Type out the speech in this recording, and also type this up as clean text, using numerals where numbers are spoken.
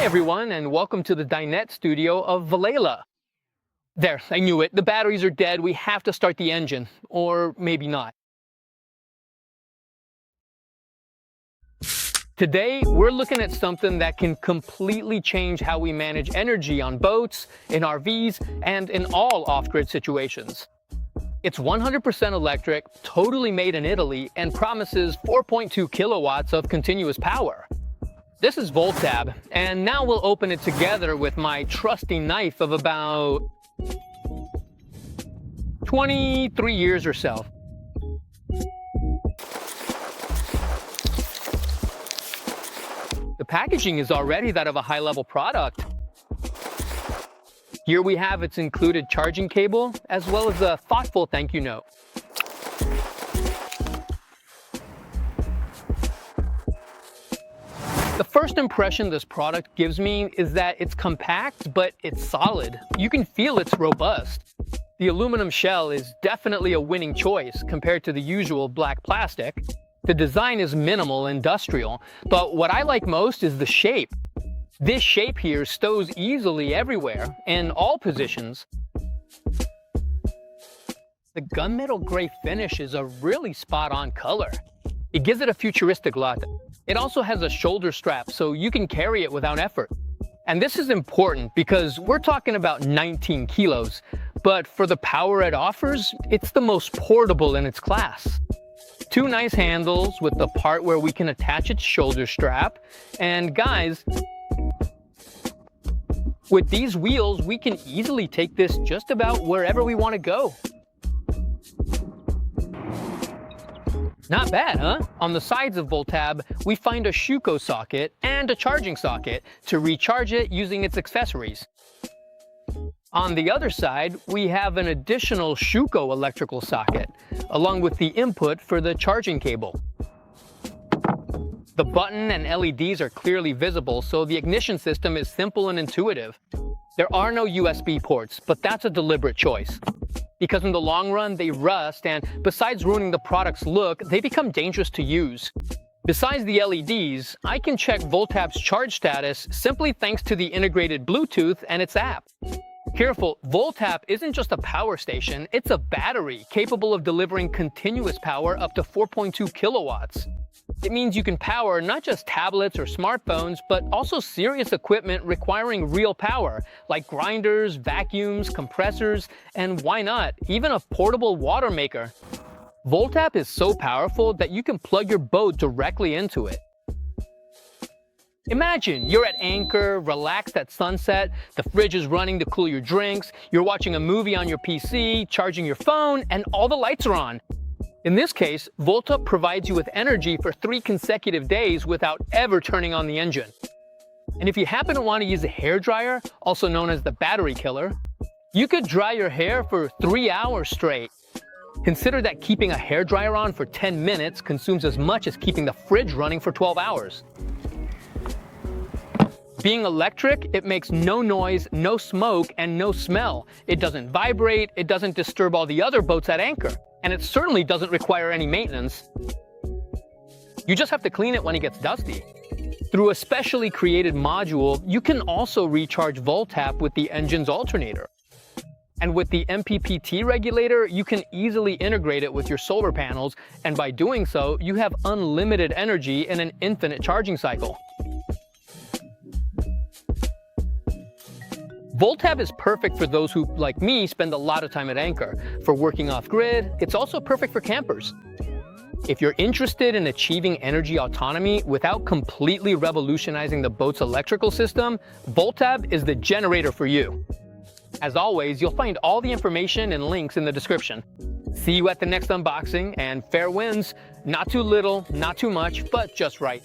everyone, and welcome to the dinette studio of VOLTAB. There, I knew it. The batteries are dead. We have to start the engine. Or maybe not. Today, we're looking at something that can completely change how we manage energy on boats, in RVs, and in all off-grid situations. It's 100% electric, totally made in Italy, and promises 4.2 kilowatts of continuous power. This is VOLTAB, and now we'll open it together with my trusty knife of about 23 years or so. The packaging is already that of a high-level product. Here we have its included charging cable, as well as a thoughtful thank you note. The first impression this product gives me is that it's compact, but it's solid. You can feel it's robust. The aluminum shell is definitely a winning choice compared to the usual black plastic. The design is minimal industrial, but what I like most is the shape. This shape here stows easily everywhere, in all positions. The gunmetal gray finish is a really spot-on color. It gives it a futuristic look. It also has a shoulder strap, so you can carry it without effort. And this is important because we're talking about 19 kilos, but for the power it offers, it's the most portable in its class. Two nice handles with the part where we can attach its shoulder strap. And guys, with these wheels, we can easily take this just about wherever we want to go. Not bad, huh? On the sides of VOLTAB, we find a Schuko socket and a charging socket to recharge it using its accessories. On the other side, we have an additional Schuko electrical socket, along with the input for the charging cable. The button and LEDs are clearly visible, so the ignition system is simple and intuitive. There are no USB ports, but that's a deliberate choice. Because in the long run, they rust, and besides ruining the product's look, they become dangerous to use. Besides the LEDs, I can check VOLTAB's charge status simply thanks to the integrated Bluetooth and its app. Careful, VOLTAB isn't just a power station, it's a battery capable of delivering continuous power up to 4.2 kilowatts. It means you can power not just tablets or smartphones, but also serious equipment requiring real power, like grinders, vacuums, compressors, and why not, even a portable water maker. VOLTAB is so powerful that you can plug your boat directly into it. Imagine you're at anchor, relaxed at sunset, the fridge is running to cool your drinks, you're watching a movie on your PC, charging your phone, and all the lights are on. In this case, VOLTAB provides you with energy for 3 consecutive days without ever turning on the engine. And if you happen to want to use a hairdryer, also known as the battery killer, you could dry your hair for 3 hours straight. Consider that keeping a hairdryer on for 10 minutes consumes as much as keeping the fridge running for 12 hours. Being electric, it makes no noise, no smoke, and no smell. It doesn't vibrate, it doesn't disturb all the other boats at anchor, and it certainly doesn't require any maintenance. You just have to clean it when it gets dusty. Through a specially created module, you can also recharge VOLTAB with the engine's alternator. And with the MPPT regulator, you can easily integrate it with your solar panels, and by doing so, you have unlimited energy in an infinite charging cycle. VOLTAB is perfect for those who, like me, spend a lot of time at anchor. For working off-grid, it's also perfect for campers. If you're interested in achieving energy autonomy without completely revolutionizing the boat's electrical system, VOLTAB is the generator for you. As always, you'll find all the information and links in the description. See you at the next unboxing, and fair winds. Not too little, not too much, but just right.